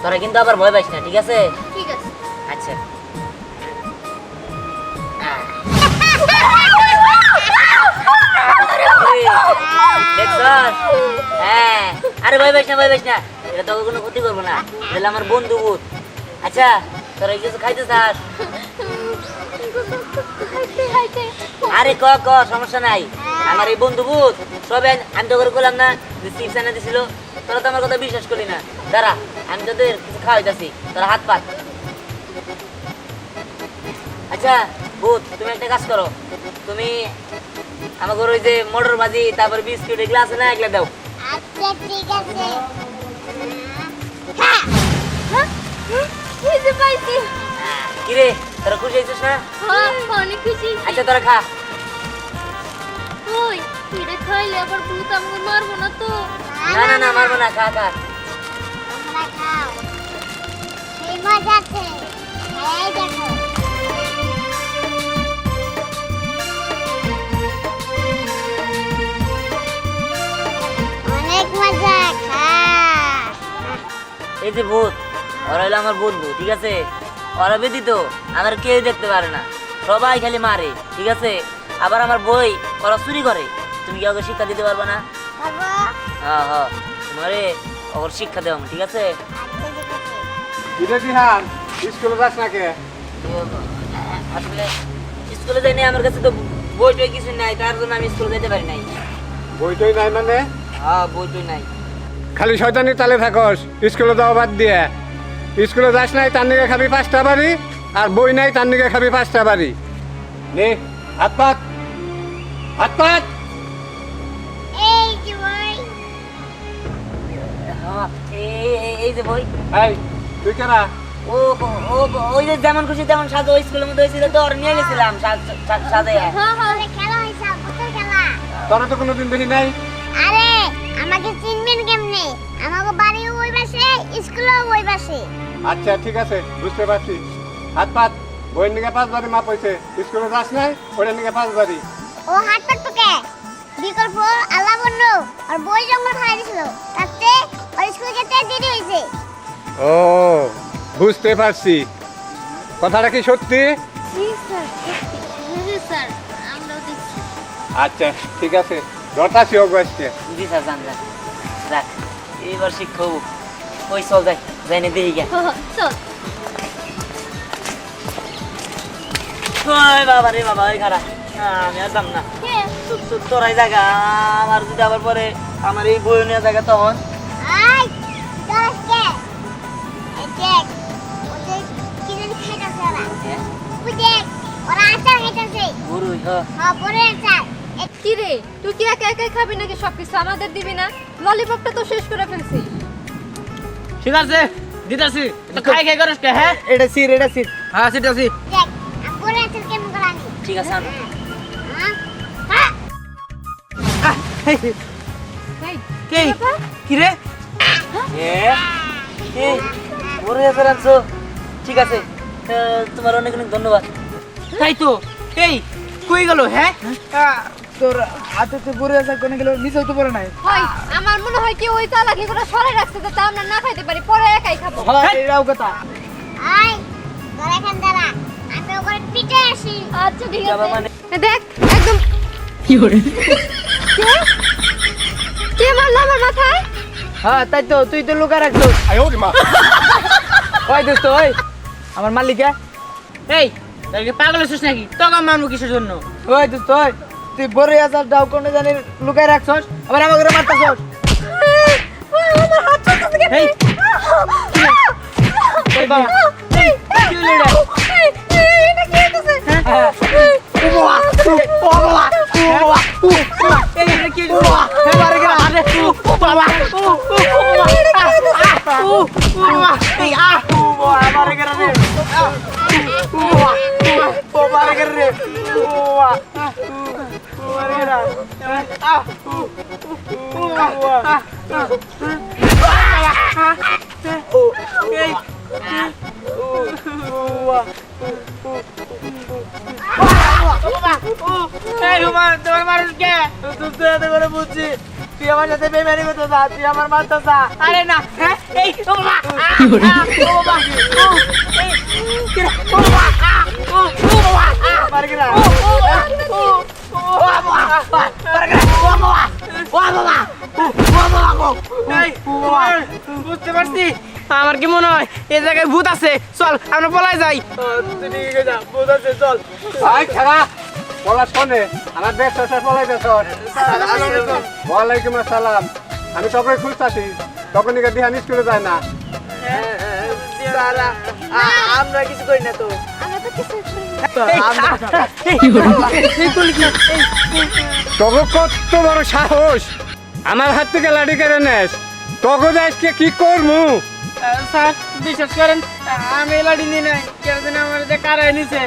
তোরা কিন্তু আবার ভয় পাইস না, ঠিক আছে? ঠিক আছে। আচ্ছা হ্যাঁ, আরে ভয় পাইস না, ভয় পাইস না, এটা তোকে কোনো ক্ষতি করবো না, এটা আমার বন্ধু ভূত। আচ্ছা তোরা কিছু খাইতে চাস? আরে ক ক, সমস্যা নাই, আমার এই বন্ধু ভূত সবে আমি তো করে বললাম না যে চিপস এনে দিছিল, তোরা তো আমার কথা বিশ্বাস করি না। দাঁড়া আমি তোদের কিছু খাওয়াইতেছি, তোরা হাত পাত। আচ্ছা ভূত, তুমি একটা কাজ করো, তুমি আমাকে ওই যে মটর ভাজি তারপর বিস্কুট এগুলো আছে না, এগুলো দাও। আচ্ছা ঠিক আছে। হ্যাঁ হ্যাঁ, এই যে পাইছি। কিরে তোরা খুশি হয়েছিস না? হ্যাঁ অনেক খুশি। আচ্ছা তোরা খা। ওই এটা খাইলে আবার ভূত আমাকে মারবো না তো? না না না, মারবো না, খা খা। তোমরা খাও, সেই মজা আছে। এই দেখো অনেক মজা, খা। এই যে ভূত, ওরা হলো আমার বন্ধু, ঠিক আছে? ওরা ব্যতীত আমার কেউ দেখতে পারে না, সবাই খালি মারে, ঠিক আছে? আবার আমার বই ওরা চুরি করে, তুমি কি ওকে শিক্ষা দিতে পারবে না? বাবা হ্যাঁ হ্যাঁ, তোমারে ওর শিক্ষা দেওয়া, ঠিক আছে? আচ্ছা ঠিক আছে। এটা দিহান স্কুলে যাস না কে? তো, আসলে স্কুলে যাই নাই, আমার কাছে তো বই টই কিছু নাই, তার জন্য আমি স্কুলে যেতে পারি নাই। বইটই নাই মানে? হ্যাঁ বই টই নাই। খালি শয়তানি তালে থাকস, স্কুলে যাওয়া বাদ দিয়ে। স্কুলে যাস নাই তার নিকে খাবি 5টা বাড়ি, আর বই নাই তার নিকে খাবি 5টা বাড়ি। নে হাত পাত, হাত পাত। এই যে বই। হ্যাঁ, এই যে বই। এই তুই কেনা? ও ও ওই যে যেমন খুশি তেমন সাজো, ওই স্কুলের মধ্যে হয়েছিল তো, ওর নিয়ে গেছিলাম সাজাইয়া। হ্যাঁ হ্যাঁ, খেলা হইছে, কত খেলা। তোরা তো কোনোদিন দেখি নাই। আরে আমাকে চিনবেন কেমনে? আমাকে বাড়িও ওই পাশে, স্কুলও ওই পাশে। আচ্ছা ঠিক আছে, বুঝতে পারছি। হাত পাত। বইয়ের নিকে 5 বাড়ি মাপ হয়েছে, স্কুলে যাস নাই ওটার নিকে 5 বাড়ি। ও হাত পাততো কে? বিকল্প আল্লাহ বন্ধ আর বই জঙ্গল খাই দিছিল, তাতে ওই স্কুল যেতে দেরি হয়েছে। ও বুঝতে পারছি, কথাটা কি সত্যি? জি স্যার, জি স্যার, আমরাও দেখছি। আচ্ছা ঠিক আছে, রটাছি হোক আজকে। জি স্যার, জান যাক যাক, এইবার শিক্ষক ওই চল যাই, যাইনি দেখি গে। চল। ওই বাবা রে বাবা, ওই খারাপ, আমি আর যাম না। কে? তোরাই জায়গা, আমার যদি আবার পরে আমার এই বই নিয়ে জায়গা তখন। আই চল কে? এই দেখ, ওদের কি জানি খাইতাছে ওরা। ওই দেখ, ওরা আচার খাইতাছে। গুরুই হ্যাঁ, পরে আচার। কি রে, তুই কি একা একাই খাবি নাকি সবকিছু আমাদের দিবি না? ললিপপটা তো শেষ করে ফেলছি। ঠিক আছে দিতাছি, তো খাই খাই করিস কে? হ্যাঁ এটা সির, এটা সির। হ্যাঁ সেটাছি। দেখ, পরে আচার কেমন করে আনি? ঠিক আছে আনো। হ্যাঁ? হ্যাঁ। এই, কে ব্যাপার? কি রে? ওরে এবার আনছো, ঠিক আছে, তোমার অনেক অনেক ধন্যবাদ। তাই তো। এই কই গেল? হ্যাঁ তোর হাতে তো পড়ে আছে, কোনে গেল? নিচেও তো পড়ে নাই। হয় আমার মনে হয় কি ওই চালাকি করে সরে রাখছে যাতে আমরা না খাইতে পারি, পরে একাই খাবো। হ্যাঁ এটাও কথা। আই তোরা এখান দাঁড়া, আমি ওপরে পিঠে আসি। আচ্ছা ঠিক যাবা আছে। মানে? দেখ একদম কি করে কে মারলো আমার মাথায়? হ্যাঁ তাই তো, তুই তো লুকা রাখছো। ওই দোস্ত, ওই আমার মালিকা। এই তুই পাগল হচ্ছিস নাকি? তোকে মারবো কিসের জন্য? ওই দোস্ত, ওই তুই বড় আসার ডাউ কোনে জানি লুকাই রাখছস, আবার আমাকে মারতাছস। আমার হাত চলতেছে কেন? এই এই বাবা কি হলো এটা? এটা কি হইতেছে? হ্যাঁ ওয়া ও বাবা ও বাবা এই এটা কি হলো? হে মারে গেল আরে ও বাবা ও বাবা এই ও মারে গেল রে ও মারে গেল রে ও মারে গেল এই এই হুমান তোমার মানুষ কে? তুই এত করে বুঝছি, তুই আমার সাথে বেমারি করতে যা, তুই আমার মারতে যা। আরে না, হ্যাঁ এই বুঝতে পারছি আমার কি মনে হয় এই জায়গায় ভূত আছে চল আমরা পলাই যাই ভূত আছে চল আই খারা বলা শোনে আমার দেশ শেষে পলাইতেছ ওয়ালাইকুম আসসালাম আমি তখন খুঁজতাছি তখন দিহান স্কুলে যায় না আমরা কিছু করি না তো আমরা তো কিছু করি না। তবে কত বড় সাহস আমার হাত থেকে লাঠি কেড়ে নেস তখন আজকে কি করবো স্যার বিশ্বাস করেন আমি লাড়ি নিয়ে নাই কেউ দিন আমার যে কারাই নিছে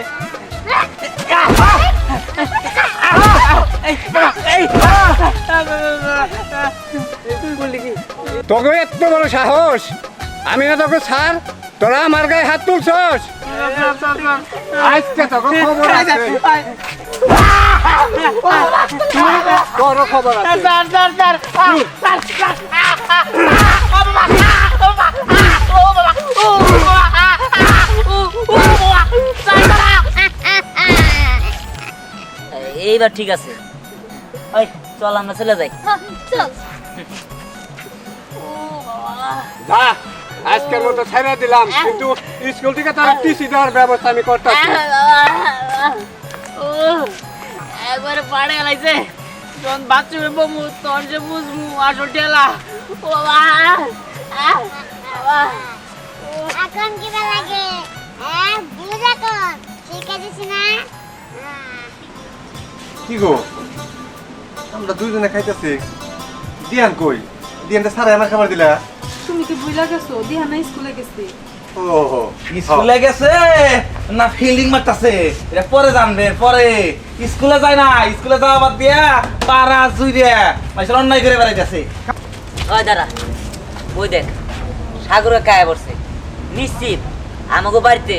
তোকে এত বড় সাহস আমি না তোকে ছাড় তোরা আমার গায়ে হাত তুলছস আজকে তোকে খবর আছে তোর খবর আছে এইবার ঠিক আছে ওই চল আমরা চলে যাই হ্যাঁ, চল যা আজকের মতো ছেড়ে দিলাম কিন্তু স্কুল থেকে তার টিসি দেওয়ার ব্যবস্থা আমি করতেছি একবারে পাড়ে লাইছে যখন বাথরুমে বমু তখন যে বুঝমু আসল ঠেলা ও এখন কি লাগে বুঝ এখন ঠিক আছে না কি গো আমরা দুইজনে খাইতেছি দিয়ান কই দিয়ানটা সারা আমার খাবার দিলা তুমি কি ভুলা গেছো দিহানা স্কুলে গেছে ওহো স্কুলে গেছে না ফিল্ডিং মারতাছে এটা পরে জানবে পরে স্কুলে যায় না স্কুলে যাওয়া বাদ দিয়া পাড়া জুইরে মাইসের অন্যায় করে বেড়াইতেছে ওই দাঁড়া ওই দেখ সাগরে কায়া পড়ছে নিশ্চিত আমাকে বাড়িতে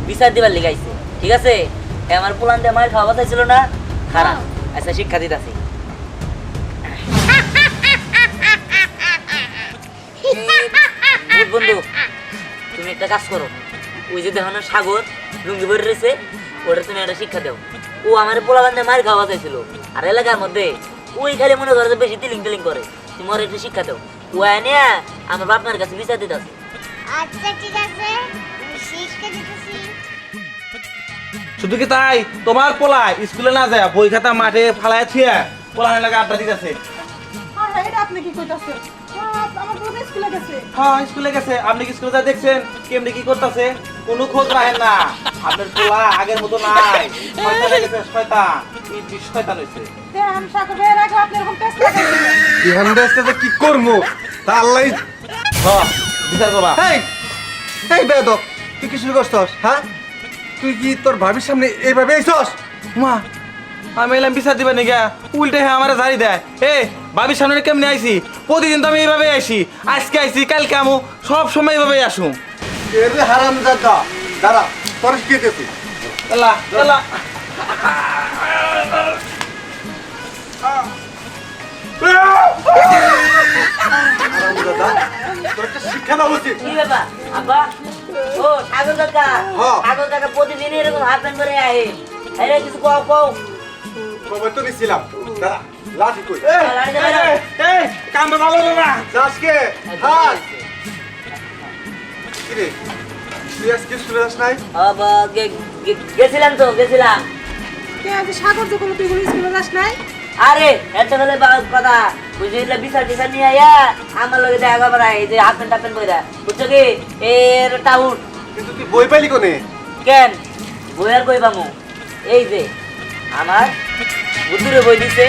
বিচার দিবার লিগাইছে ঠিক আছে এ আমার পোলান দিয়ে মায়ের খাওয়া বাতাইছিল না খারাপ আচ্ছা শিক্ষা দিতেছি বন্ধু তুমি একটা কাজ করো ওই যে দেখো না সাগর লুঙ্গি ভরে রয়েছে ওটা তুমি একটা শিক্ষা দাও ও আমার পোলা বান্ধে মায়ের খাওয়া বাতাইছিল আর এলাকার মধ্যে ওই খালি মনে করে যে বেশি তিলিং টিলিং করে তুমি ওর একটা শিক্ষা দাও ও এনে আমার বাপ মায়ের কাছে বিচার দিতে আছে আচ্ছা ঠিক আছে আমি শিখতে দিতেছি শুধু কি তাই তোমার পোলা স্কুলে না যায় বই খাতা মাঠে ফালায় থিয়া পোলা লাগে আড্ডা দিতেছে আর এটা আপনি কি কইতাছেন আমার বোন স্কুলে গেছে হ্যাঁ স্কুলে গেছে আপনি কি স্কুলে যা দেখছেন কেমনি কি করতেছে কোনো খোঁজ রাখেন না আপনার পোলা আগের মতো নাই শয়তান হয়ে গেছে শয়তান এই শয়তান হয়েছে দেহান সাগর ভাইয়ের আগে আপনি এরকম পেছ লাগাইছেন দিহান দেশটাতে কি করবো তা আল্লাহ হ্যাঁ বিচার করবা এই এই বেদক তুই কি শুরু করছস হ্যাঁ তুই কি তোর ভাবির সামনে এইভাবে আইছস মা আমি এলাম বিচার দিবা নাকি উল্টে হ্যাঁ আমার ঝাড়ি দেয় এ ভাবির সামনে কেমনি আইছি প্রতিদিন তো আমি এইভাবে আইছি আজকে আইছি কালকে আমু সব সময় এইভাবে আসুম এর হারাম দাদা দাঁড়া তোর কি দিতেছি এলা এলা হারাম দাদা তোর একটা শিক্ষা দেওয়া উচিত কি ব্যাপার আব্বা ও সাগর কাকা হ্যাঁ। সাগর কাকা প্রতিদিন এরকম হাত প্যান্ট করে আহে আরে কিছু কও কও কবে তো নিছিলাম দাঁড়া লাঠি কই লাড়ি দে বাইরে। এই কামটা ভালো না যাসকে হাত কি রে তুই আজকে স্কুলে যাস নাই আবা গেছিলাম তো গেছিলাম কে আজ সাগর যখন তুই স্কুলে যাস নাই আরে এত বেলে কথা বুঝলে বিচার টিচার নিয়ে আয়া আমার লগে দেখা করা এই যে হাত প্যান্ট টাপ প্যান্ট কইরা বুঝছো কি এর টাউন কিন্তু তুই বই পাইলি কোনে কেন বই আর কই পামু এই যে আমার বুদ্ধুরে বই দিছে